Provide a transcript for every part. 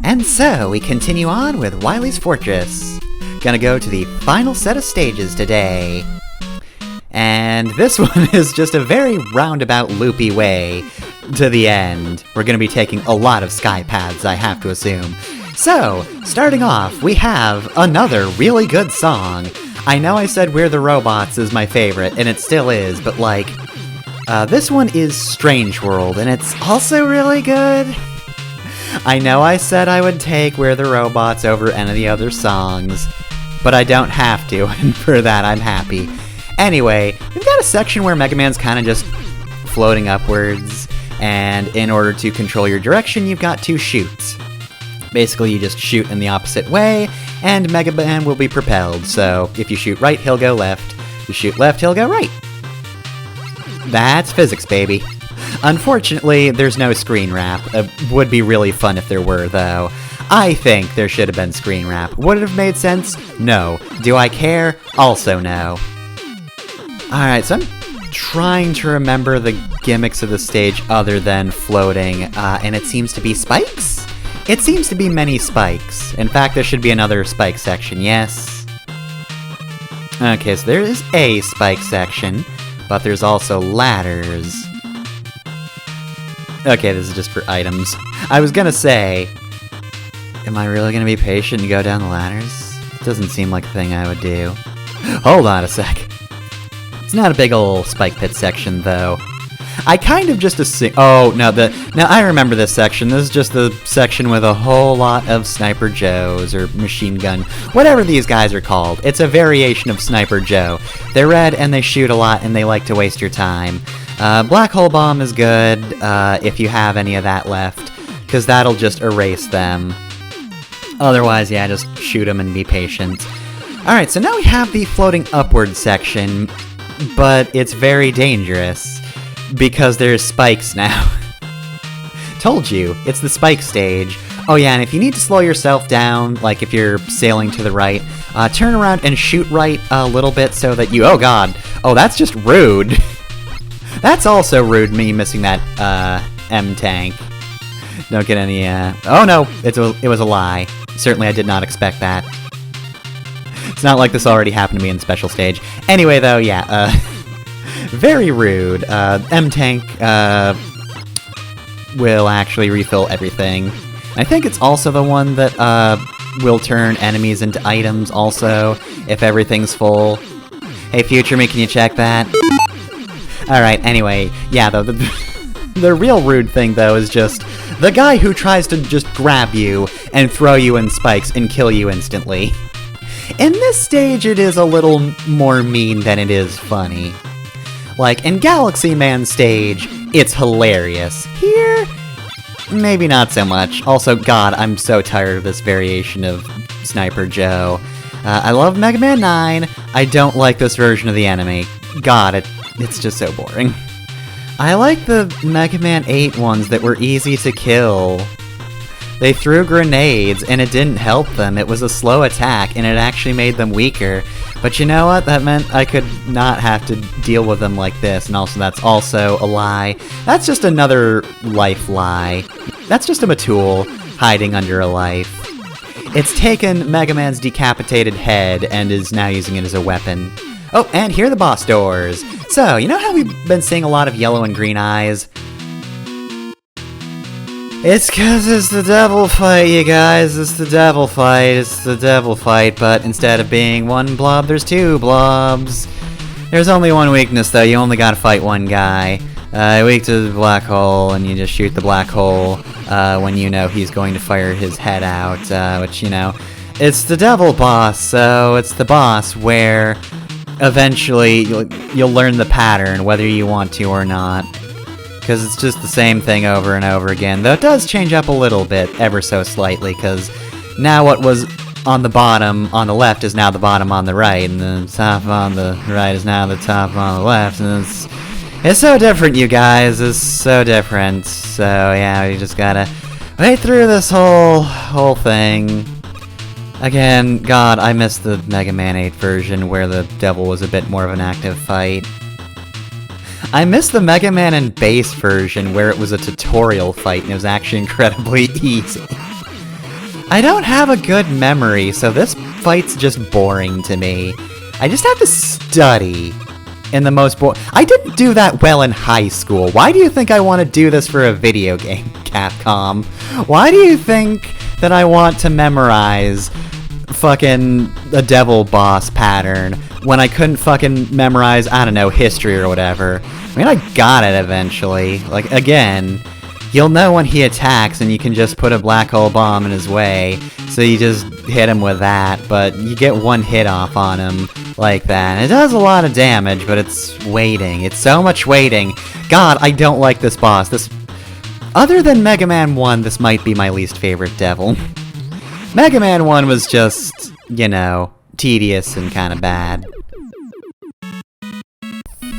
And so, we continue on with Wily's Fortress. Gonna go to the final set of stages today. And this one is just a very roundabout, loopy way to the end. We're gonna be taking a lot of sky paths, I have to assume. So, starting off, we have another really good song. I know I said We're the Robots is my favorite, and it still is, but like, this one is Strange World, and it's also really good. I know I said I would take We're the Robots over any of the other songs, but I don't have to, and for that I'm happy. Anyway, we've got a section where Mega Man's kind of just floating upwards, and in order to control your direction, you've got to shoot. Basically, you just shoot in the opposite way, and Mega Man will be propelled. So, if you shoot right, he'll go left. If you shoot left, he'll go right. That's physics, baby. Unfortunately, there's no screen wrap. Would be really fun if there were, though. I think there should have been screen wrap. Would it have made sense? No. Do I care? Also no. Alright, so I'm trying to remember the gimmicks of the stage other than floating, and it seems to be spikes? It seems to be many spikes. In fact, there should be another spike section, yes? Okay, so there is a spike section, but there's also ladders. Okay, this is just for items. I was gonna say, am I really gonna be patient and go down the ladders? Doesn't seem like a thing I would do. Hold on a sec. It's not a big ol' spike pit section, though. I kind of just assume— oh, no, now I remember this section. This is just the section with a whole lot of Sniper Joes, or Machine Gun, whatever these guys are called. It's a variation of Sniper Joe. They're red, and they shoot a lot, and they like to waste your time. Black Hole Bomb is good, if you have any of that left, because that'll just erase them. Otherwise, yeah, just shoot them and be patient. Alright, so now we have the floating upward section, but it's very dangerous, because there's spikes now. Told you, it's the spike stage. Oh yeah, and if you need to slow yourself down, like if you're sailing to the right, turn around and shoot right a little bit so that you— oh god, oh that's just rude. That's also rude, me missing that, M-tank. Don't get any, oh no, it was a lie. Certainly I did not expect that. It's not like this already happened to me in special stage. Anyway, though, yeah, very rude. M-tank, will actually refill everything. I think it's also the one that, will turn enemies into items, also, if everything's full. Hey, future me, can you check that? Alright, anyway, yeah, though, the real rude thing, though, is just the guy who tries to just grab you and throw you in spikes and kill you instantly. In this stage, it is a little more mean than it is funny. Like, in Galaxy Man stage, it's hilarious. Here, maybe not so much. Also, god, I'm so tired of this variation of Sniper Joe. I love Mega Man 9, I don't like this version of the enemy. God, it's just so boring. I like the Mega Man 8 ones that were easy to kill. They threw grenades, and it didn't help them. It was a slow attack, and it actually made them weaker. But you know what? That meant I could not have to deal with them like this, and also that's also a lie. That's just another life lie. That's just a Matul hiding under a life. It's taken Mega Man's decapitated head and is now using it as a weapon. Oh, and here are the boss doors. So, you know how we've been seeing a lot of yellow and green eyes? It's 'cause it's the devil fight, you guys. It's the devil fight. It's the devil fight, but instead of being one blob, there's two blobs. There's only one weakness, though. You only gotta fight one guy. Weak to the black hole, and you just shoot the black hole when you know he's going to fire his head out, which, you know, it's the devil boss, so it's the boss where eventually you'll learn the pattern, whether you want to or not. Because it's just the same thing over and over again, though it does change up a little bit, ever so slightly, because now what was on the bottom on the left is now the bottom on the right, and the top on the right is now the top on the left, and it's so different, you guys, it's so different. So yeah, you just gotta wait through this whole thing. Again, god, I missed the Mega Man 8 version where the devil was a bit more of an active fight. I missed the Mega Man and Bass version where it was a tutorial fight and it was actually incredibly easy. I don't have a good memory, so this fight's just boring to me. I just have to study in the most I didn't do that well in high school. Why do you think I want to do this for a video game, Capcom? Why do you think that I want to memorize fucking a devil boss pattern when I couldn't fucking memorize, I don't know, history or whatever? I mean, I got it eventually. Like, again, you'll know when he attacks and you can just put a black hole bomb in his way, so you just hit him with that, but you get one hit off on him like that. And it does a lot of damage, but it's waiting. It's so much waiting. God, I don't like this boss. Other than Mega Man 1, this might be my least favorite devil. Mega Man 1 was just, you know, tedious and kind of bad.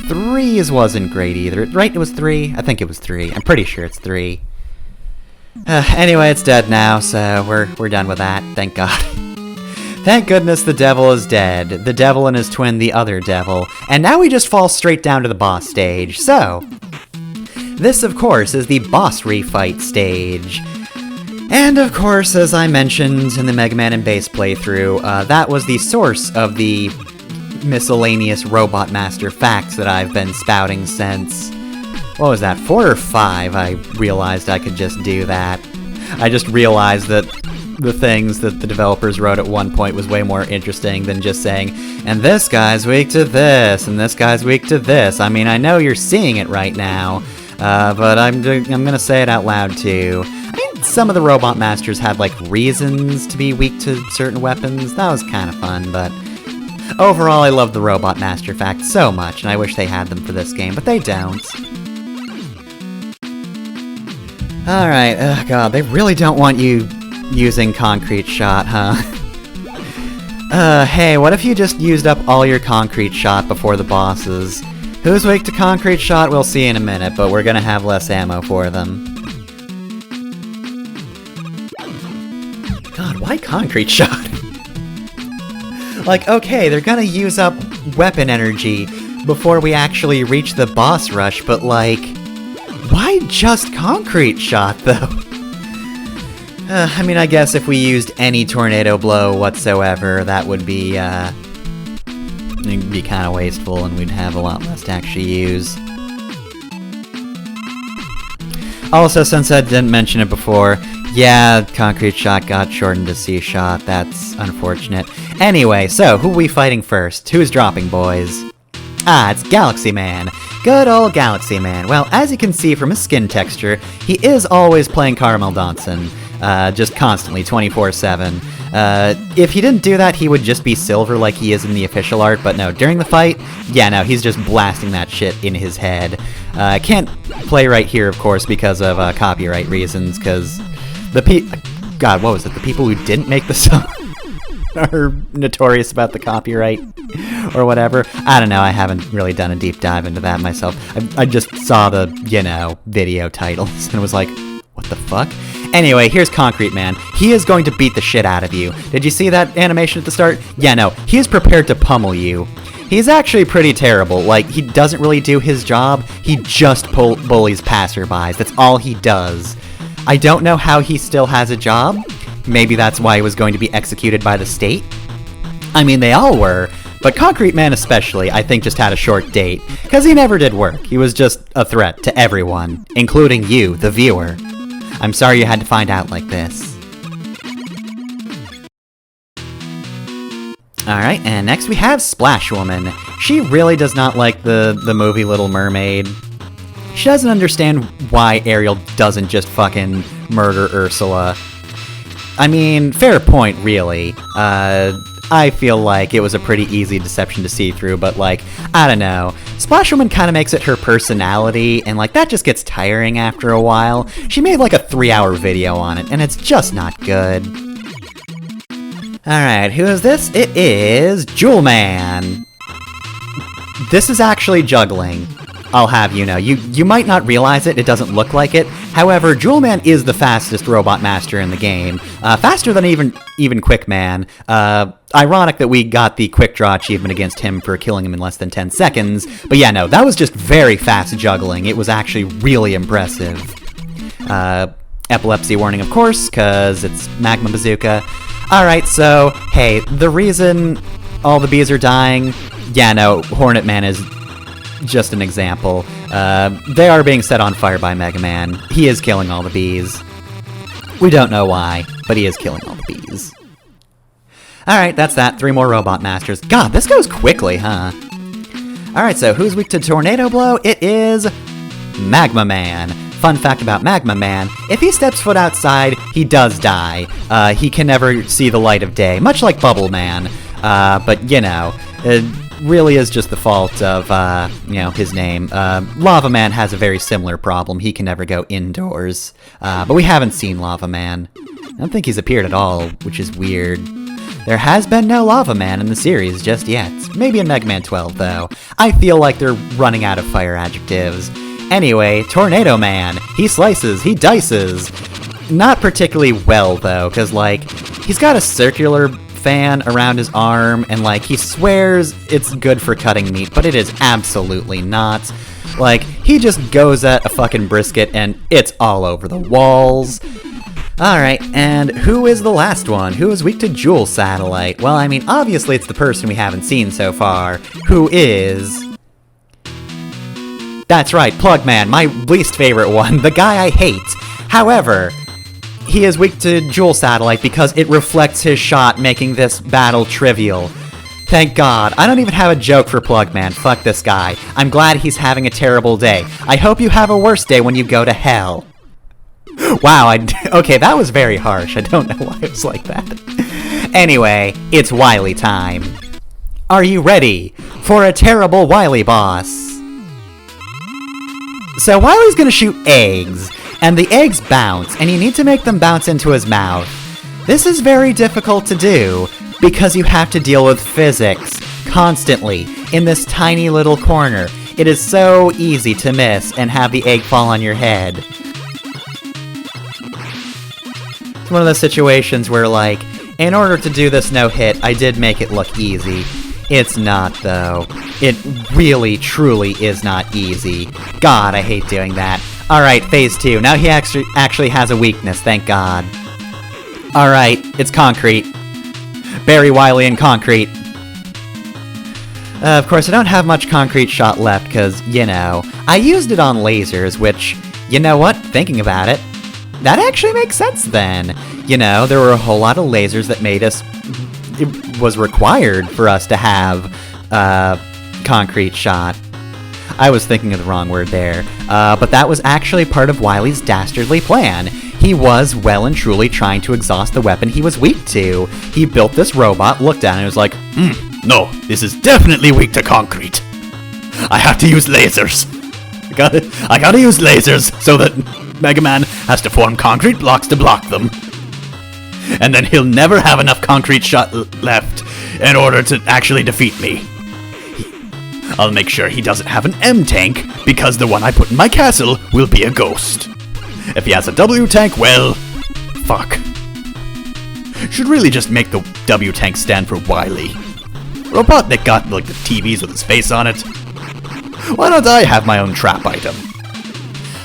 3 wasn't great either, right? It was 3? I think it was 3. I'm pretty sure it's 3. Anyway, it's dead now, so we're done with that, thank God. Thank goodness the devil is dead. The devil and his twin, the other devil. And now we just fall straight down to the boss stage. So, this, of course, is the boss refight stage. And, of course, as I mentioned in the Mega Man and Bass playthrough, that was the source of the miscellaneous Robot Master facts that I've been spouting since... What was that, 4 or 5? I realized I could just do that. I just realized that the things that the developers wrote at one point was way more interesting than just saying, and this guy's weak to this, and this guy's weak to this. I mean, I know you're seeing it right now, but I'm gonna say it out loud too. I mean, some of the Robot Masters had, like, reasons to be weak to certain weapons. That was kind of fun, but overall I love the Robot Master facts so much, and I wish they had them for this game, but they don't. Alright, god, they really don't want you using Concrete Shot, huh? Hey, what if you just used up all your Concrete Shot before the bosses? Who's weak to Concrete Shot? We'll see in a minute, but we're gonna have less ammo for them. God, why Concrete Shot? Like, okay, they're gonna use up weapon energy before we actually reach the boss rush, but like... Why just Concrete Shot, though? I mean, I guess if we used any Tornado Blow whatsoever, that would be kind of wasteful, and we'd have a lot less to actually use. Also, since I didn't mention it before, yeah, Concrete Shot got shortened to C-Shot. That's unfortunate. Anyway, so, who are we fighting first? Who's dropping, boys? Ah, it's Galaxy Man. Good old Galaxy Man. Well, as you can see from his skin texture, he is always playing Caramel Dawson. Just constantly, 24/7. If he didn't do that, he would just be silver like he is in the official art, but no, during the fight, yeah, no, he's just blasting that shit in his head. I can't play right here, of course, because of copyright reasons, because God, what was it? The people who didn't make the song are notorious about the copyright or whatever. I don't know, I haven't really done a deep dive into that myself. I just saw the, you know, video titles and was like, what the fuck? Anyway, here's Concrete Man. He is going to beat the shit out of you. Did you see that animation at the start? Yeah, no, he is prepared to pummel you. He's actually pretty terrible. Like, he doesn't really do his job. He just bullies passerbys. That's all he does. I don't know how he still has a job. Maybe that's why he was going to be executed by the state. I mean, they all were, but Concrete Man especially, I think, just had a short date, because he never did work. He was just a threat to everyone, including you, the viewer. I'm sorry you had to find out like this. Alright, and next we have Splash Woman. She really does not like the movie Little Mermaid. She doesn't understand why Ariel doesn't just fucking murder Ursula. I mean, fair point, really. I feel like it was a pretty easy deception to see through, but, like, I don't know. Splash Woman kind of makes it her personality, and, like, that just gets tiring after a while. She made, like, a 3-hour video on it, and it's just not good. Alright, who is this? It is Jewel Man. This is actually juggling. I'll have you know. You might not realize it, it doesn't look like it. However, Jewel Man is the fastest Robot Master in the game. Faster than even Quick Man. Ironic that we got the Quick Draw achievement against him for killing him in less than 10 seconds. But yeah, no, that was just very fast juggling. It was actually really impressive. Epilepsy warning, of course, because it's Magma Bazooka. Alright, so, hey, the reason all the bees are dying, yeah, no, Hornet Man is just an example. They are being set on fire by Mega Man. He is killing all the bees. We don't know why, but he is killing all the bees. Alright, that's that. 3 more Robot Masters. God, this goes quickly, huh? Alright, so who's weak to Tornado Blow? It is Magma Man. Fun fact about Magma Man, if he steps foot outside, he does die. He can never see the light of day, much like Bubble Man. But, you know, it really is just the fault of, you know, his name. Lava Man has a very similar problem. He can never go indoors. But we haven't seen Lava Man. I don't think he's appeared at all, which is weird. There has been no Lava Man in the series just yet. Maybe in Mega Man 12, though. I feel like they're running out of fire adjectives. Anyway, Tornado Man. He slices, he dices. Not particularly well, though, because, like, he's got a circular fan around his arm, and, like, he swears it's good for cutting meat, but it is absolutely not. Like, he just goes at a fucking brisket, and it's all over the walls. Alright, and who is the last one? Who is weak to Jewel Satellite? Well, I mean, obviously it's the person we haven't seen so far, who is... That's right, Plugman, my least favorite one, the guy I hate. However, he is weak to Jewel Satellite because it reflects his shot, making this battle trivial. Thank God. I don't even have a joke for Plugman. Fuck this guy. I'm glad he's having a terrible day. I hope you have a worse day when you go to hell. Wow, okay, that was very harsh. I don't know why it was like that. Anyway, it's Wily time. Are you ready for a terrible Wily boss? So Wily's gonna shoot eggs, and the eggs bounce, and you need to make them bounce into his mouth. This is very difficult to do, because you have to deal with physics, constantly, in this tiny little corner. It is so easy to miss and have the egg fall on your head. It's one of those situations where, like, in order to do this no-hit, I did make it look easy. It's not, though. It really, truly is not easy. God, I hate doing that. Alright, phase 2. Now he actually has a weakness, thank God. Alright, it's concrete. Bury Wily in concrete. Of course, I don't have much concrete shot left, because, you know, I used it on lasers, which, you know what, thinking about it, that actually makes sense then. You know, there were a whole lot of lasers that made us... It was required for us to have concrete shot. I was thinking of the wrong word there. But that was actually part of Wily's dastardly plan. He was well and truly trying to exhaust the weapon he was weak to. He built this robot, looked at it, and was like, No, this is definitely weak to concrete. I have to use lasers. I gotta use lasers so that Mega Man has to form concrete blocks to block them. And then he'll never have enough concrete shot left in order to actually defeat me. I'll make sure he doesn't have an M-tank, because the one I put in my castle will be a ghost. If he has a W-tank, well, fuck. Should really just make the W-tank stand for Wily. Robotnik got, like, the TVs with his face on it. Why don't I have my own trap item?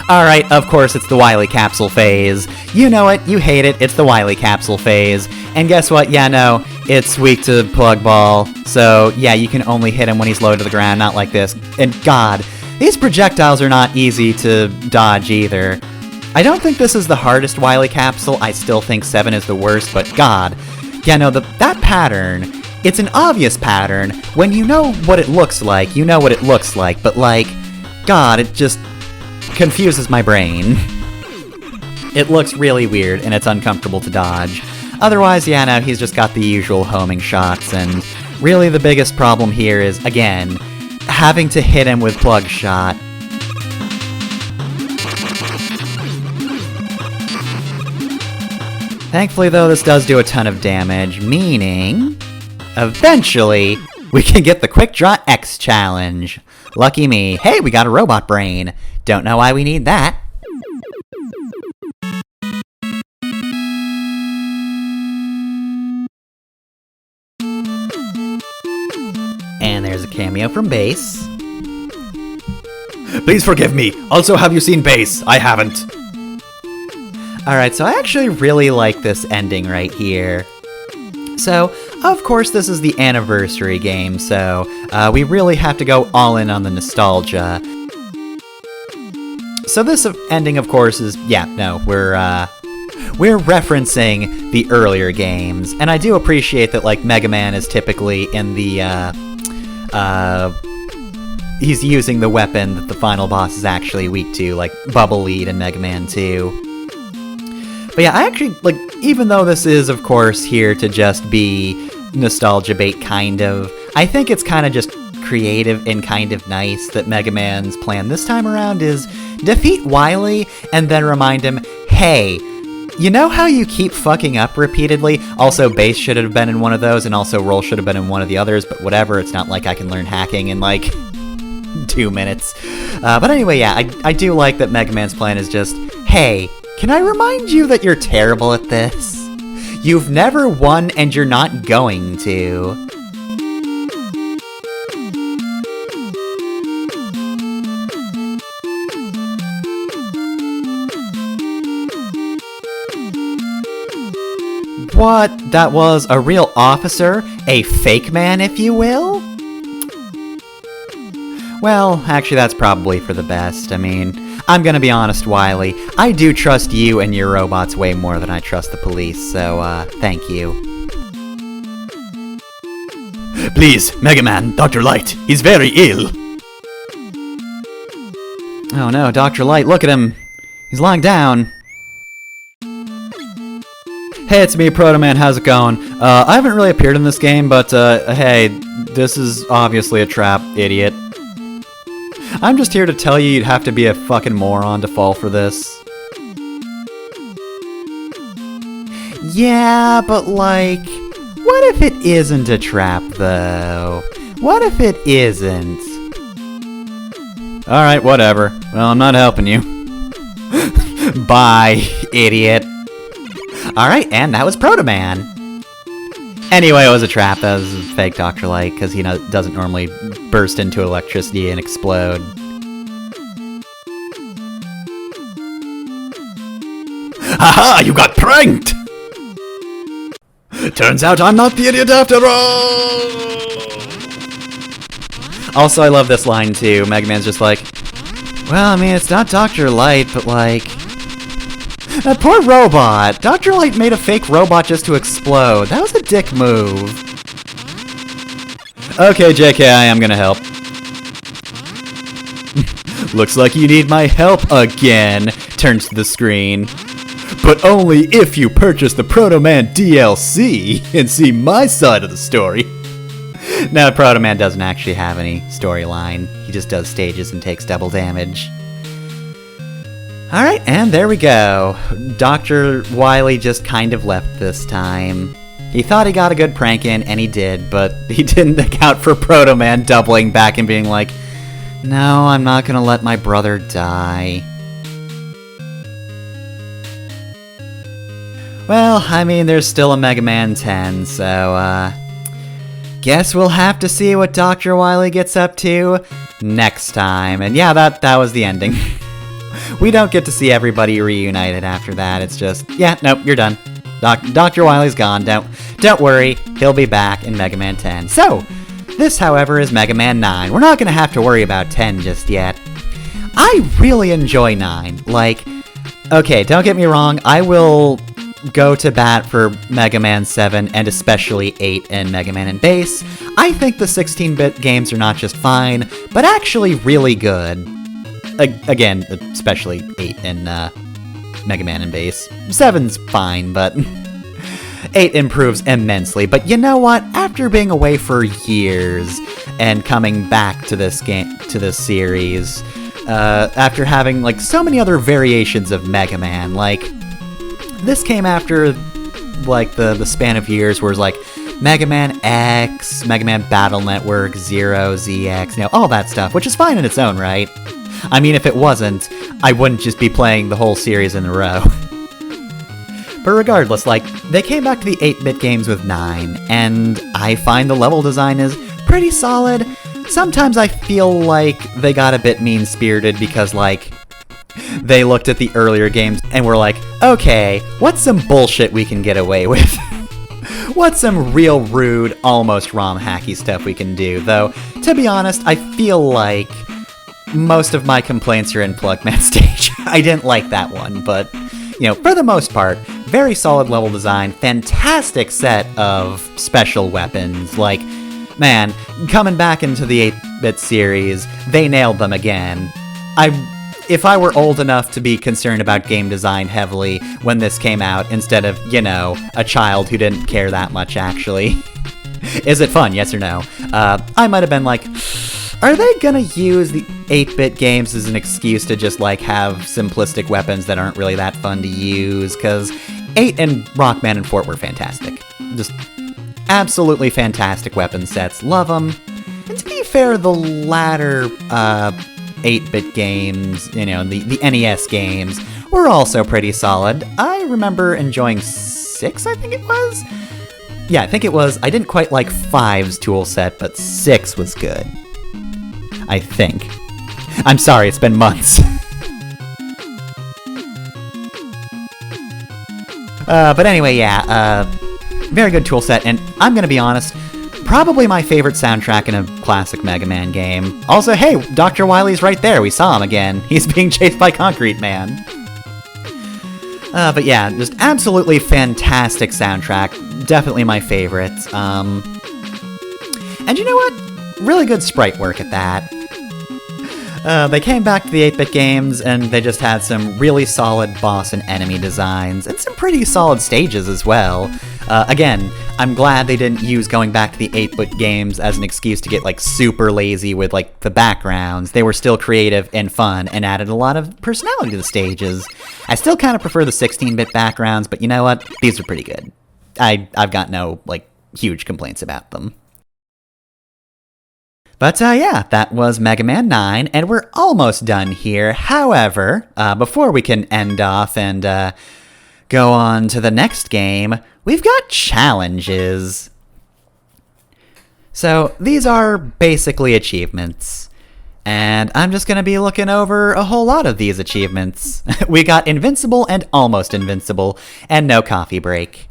Alright, of course it's the Wily capsule phase. You know it, you hate it, it's the Wily capsule phase. And guess what? Yeah, no, it's weak to Plug Ball. So, yeah, you can only hit him when he's low to the ground, not like this. And God, these projectiles are not easy to dodge either. I don't think this is the hardest Wily capsule, I still think 7 is the worst, but God. Yeah, no, that pattern, it's an obvious pattern. When you know what it looks like, you know what it looks like, but like, God, it just confuses my brain. It looks really weird, and it's uncomfortable to dodge. Otherwise, yeah, no, he's just got the usual homing shots, and really the biggest problem here is, again, having to hit him with Plug Shot. Thankfully, though, this does do a ton of damage, meaning... eventually, we can get the Quick Draw X challenge. Lucky me. Hey, we got a robot brain. Don't know why we need that. And there's a cameo from Bass. Please forgive me. Also, have you seen Bass? I haven't. Alright, so I actually really like this ending right here. So, of course, this is the anniversary game, so we really have to go all in on the nostalgia. So this ending, of course, is, we're referencing the earlier games, and I do appreciate that, like, Mega Man is typically in the, he's using the weapon that the final boss is actually weak to, like Bubble Lead in Mega Man 2. But yeah, I actually, like, even though this is, of course, here to just be nostalgia bait, kind of, I think it's kind of just creative and kind of nice that Mega Man's plan this time around is defeat Wily and then remind him, hey, you know how you keep fucking up repeatedly? Also, Bass should have been in one of those, and also Roll should have been in one of the others, but whatever, it's not like I can learn hacking in, like, 2 minutes. But anyway, yeah, I do like that Mega Man's plan is just, hey, can I remind you that you're terrible at this? You've never won, and you're not going to. What? That was a real officer? A fake man, if you will? Well, actually, that's probably for the best. I mean, I'm gonna be honest, Wily. I do trust you and your robots way more than I trust the police, so, thank you. Please, Mega Man, Dr. Light, he's very ill. Oh no, Dr. Light, look at him. He's lying down. Hey, it's me, Proto Man, how's it going? I haven't really appeared in this game, but, hey, this is obviously a trap, idiot. I'm just here to tell you you'd have to be a fucking moron to fall for this. Yeah, but like, what if it isn't a trap, though? What if it isn't? Alright, whatever. Well, I'm not helping you. Bye, idiot. Alright, and that was Proto Man. Anyway, it was a trap. That was a fake Dr. Light, because he doesn't normally burst into electricity and explode. Haha, you got pranked! Turns out I'm not the idiot after all! Also, I love this line, too. Mega Man's just like, well, I mean, it's not Dr. Light, but like... That poor robot! Dr. Light made a fake robot just to explode. That was a dick move. Okay, JK, I am gonna help. Looks like you need my help again, turns to the screen. But only if you purchase the Proto Man DLC and see my side of the story. No, Proto Man doesn't actually have any storyline. He just does stages and takes double damage. Alright, and there we go. Dr. Wily just kind of left this time. He thought he got a good prank in, and he did, but he didn't account for Proto Man doubling back and being like, no, I'm not gonna let my brother die. Well, I mean, there's still a Mega Man 10, so, guess we'll have to see what Dr. Wily gets up to next time. And yeah, that was the ending. We don't get to see everybody reunited after that. It's just, yeah, nope, you're done. Dr. Wily's gone. Don't worry, he'll be back in Mega Man 10. So, this, however, is Mega Man 9. We're not gonna have to worry about 10 just yet. I really enjoy 9. Like, okay, don't get me wrong, I will go to bat for Mega Man 7 and especially 8 and Mega Man and Bass. I think the 16-bit games are not just fine, but actually really good. Again, especially 8 and Mega Man and Bass. 7's fine, but 8 improves immensely. But you know what? After being away for years and coming back to this game, to this series, after having like so many other variations of Mega Man, like this came after like the span of years where it's like Mega Man X, Mega Man Battle Network, Zero, ZX, you know, all that stuff, which is fine in its own right. I mean, if it wasn't, I wouldn't just be playing the whole series in a row. But regardless, like, they came back to the 8-bit games with 9, and I find the level design is pretty solid. Sometimes I feel like they got a bit mean-spirited because, like, they looked at the earlier games and were like, okay, what's some bullshit we can get away with? What's some real rude, almost ROM hacky stuff we can do? Though, to be honest, I feel like most of my complaints are in Plugman Stage. I didn't like that one, but, for the most part, very solid level design, fantastic set of special weapons, like, man, coming back into the 8-bit series, they nailed them again. If I were old enough to be concerned about game design heavily when this came out, instead of, a child who didn't care that much, actually. Is it fun, yes or no? I might have been like, are they gonna use the 8-bit games as an excuse to just, have simplistic weapons that aren't really that fun to use? Because 8 and Rockman and Fort were fantastic. Just absolutely fantastic weapon sets. Love them. And to be fair, the latter 8-bit games, the NES games, were also pretty solid. I remember enjoying 6, I think it was? Yeah, I think it was. I didn't quite like 5's tool set, but 6 was good. I think. I'm sorry, it's been months. But anyway, yeah, very good tool set, and I'm gonna be honest, probably my favorite soundtrack in a classic Mega Man game. Also, hey, Dr. Wily's right there, we saw him again. He's being chased by Concrete Man. But yeah, just absolutely fantastic soundtrack, definitely my favorite. And you know what? Really good sprite work at that. They came back to the 8-bit games, and they just had some really solid boss and enemy designs, and some pretty solid stages as well. Again, I'm glad they didn't use going back to the 8-bit games as an excuse to get, super lazy with, the backgrounds. They were still creative and fun, and added a lot of personality to the stages. I still kind of prefer the 16-bit backgrounds, but you know what? These are pretty good. I've got no, huge complaints about them. But yeah, that was Mega Man 9, and we're almost done here. However, before we can end off and go on to the next game, we've got challenges. So these are basically achievements, and I'm just going to be looking over a whole lot of these achievements. We got Invincible and Almost Invincible, and no coffee break.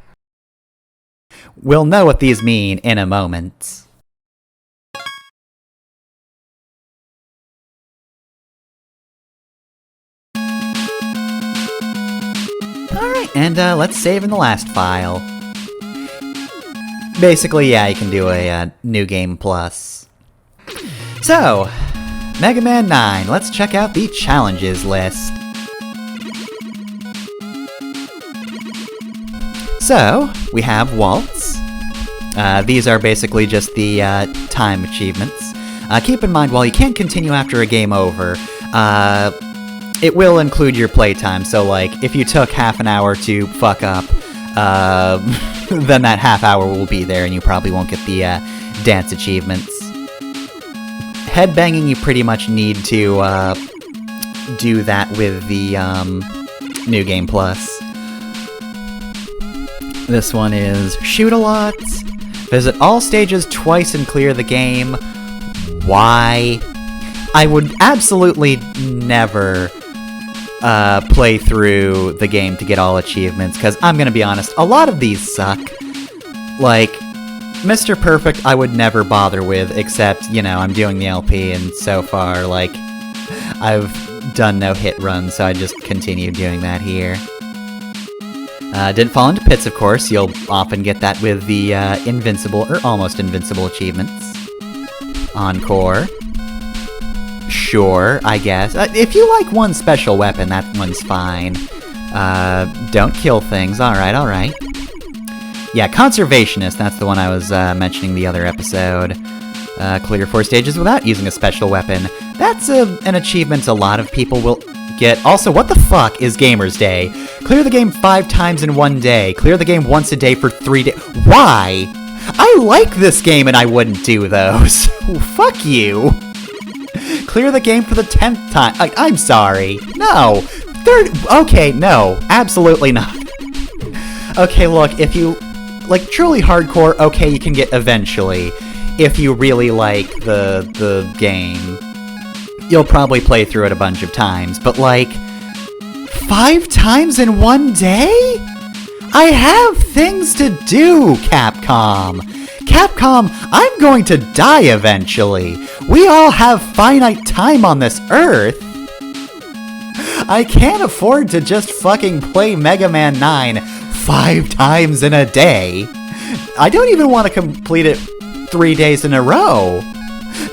We'll know what these mean in a moment. Alright, and let's save in the last file. Basically, yeah, you can do a New Game Plus. So, Mega Man 9, let's check out the challenges list. So, we have Waltz. These are basically just the time achievements. Keep in mind, while you can't continue after a game over, it will include your playtime, so if you took half an hour to fuck up, then that half hour will be there and you probably won't get the dance achievements. Headbanging, you pretty much need to do that with the New Game Plus. This one is shoot a lot, visit all stages twice and clear the game. Why? I would absolutely never play through the game to get all achievements, because I'm gonna be honest, a lot of these suck. Mr. Perfect I would never bother with, except, I'm doing the LP, and so far, I've done no hit runs, so I just continue doing that here. Didn't fall into pits, of course. You'll often get that with the Invincible or Almost Invincible achievements. Encore. Sure, I guess. If you like one special weapon, that one's fine. Don't kill things. Alright. Yeah, Conservationist, that's the one I was mentioning the other episode. Clear 4 stages without using a special weapon. That's an achievement a lot of people will get. Also, what the fuck is Gamer's Day? Clear the game 5 times in one day. Clear the game once a day for 3 days. Why? I like this game and I wouldn't do those. Fuck you. Clear the game for the 10th time. I'm sorry. No. Okay, no. Absolutely not. Okay, look, if you truly hardcore, okay, you can get eventually. If you really like the game, you'll probably play through it a bunch of times. But 5 times in one day? I have things to do, Capcom. Capcom, I'm going to die eventually. We all have finite time on this Earth. I can't afford to just fucking play Mega Man 9 5 times in a day. I don't even want to complete it 3 days in a row.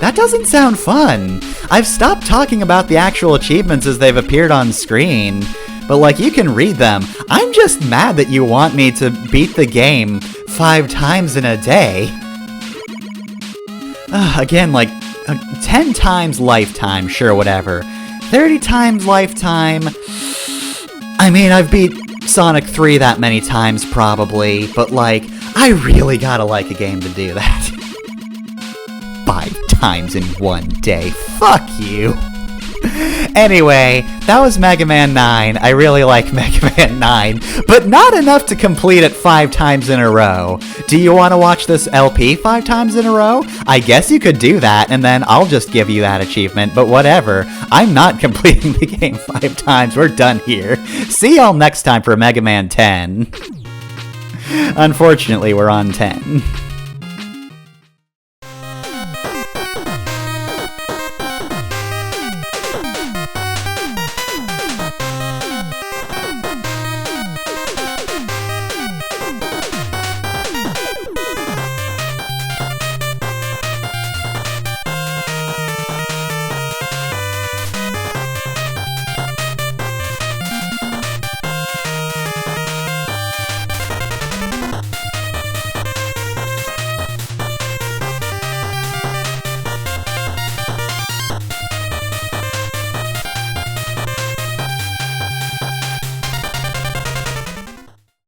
That doesn't sound fun. I've stopped talking about the actual achievements as they've appeared on screen, but like, you can read them. I'm just mad that you want me to beat the game 5 times in a day. Again, like, 10 times lifetime, sure, whatever. 30 times lifetime. I mean, I've beat Sonic 3 that many times probably, but like, I really gotta like a game to do that. 5 times in one day. Fuck you. Anyway, that was Mega Man 9. I really like Mega Man 9, but not enough to complete it 5 times in a row. Do you want to watch this LP 5 times in a row? I guess you could do that, and then I'll just give you that achievement, but whatever. I'm not completing the game 5 times. We're done here. See y'all next time for Mega Man 10. Unfortunately, we're on 10.